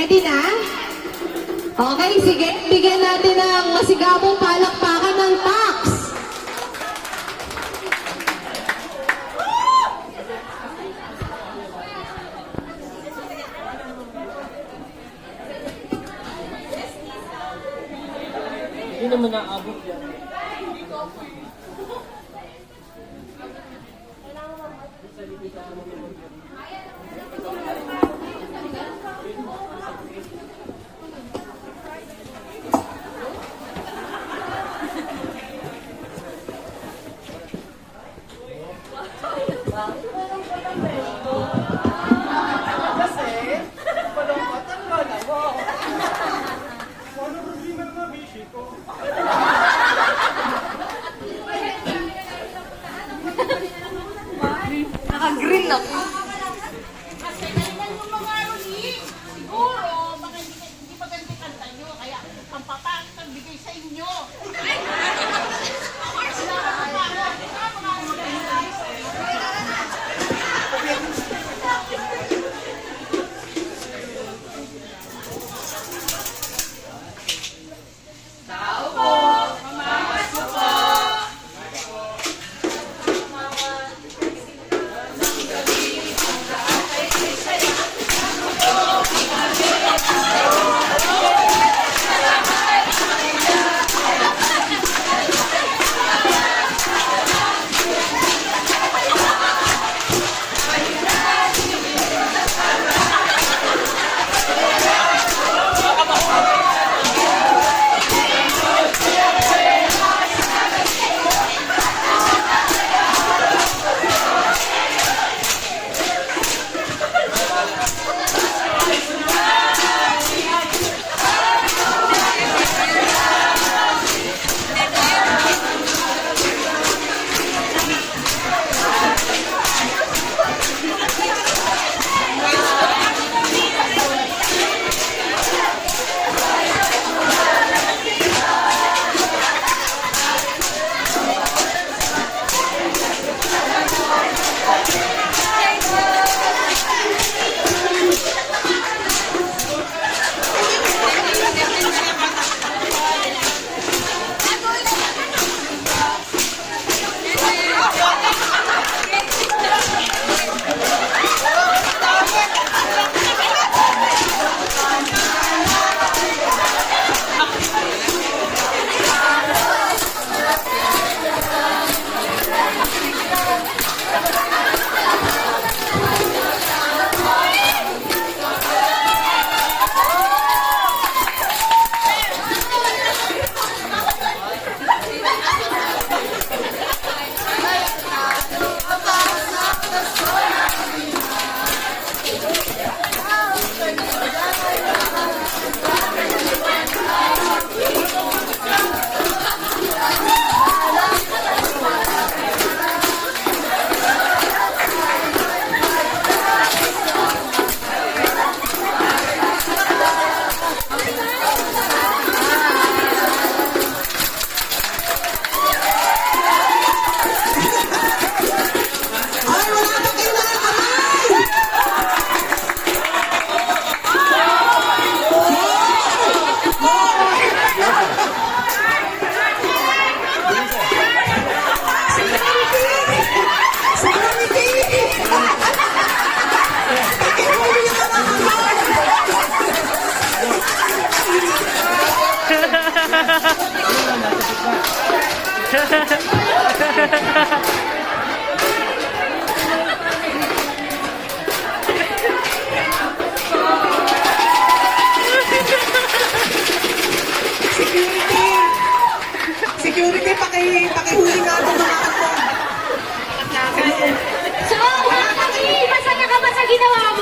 Ready na? Okay, sige. Bigyan natin ng masigabong palakpakan ng Tax. Hindi naman naabot yan. Naka-green na po. Kasi ganyan yung mga siguro, baka hindi maganda kanta nyo, kaya ang papangit ang bigay sa inyo. Security, pakihuli nga ito mga So, masaya ka ba sa ginawa mo?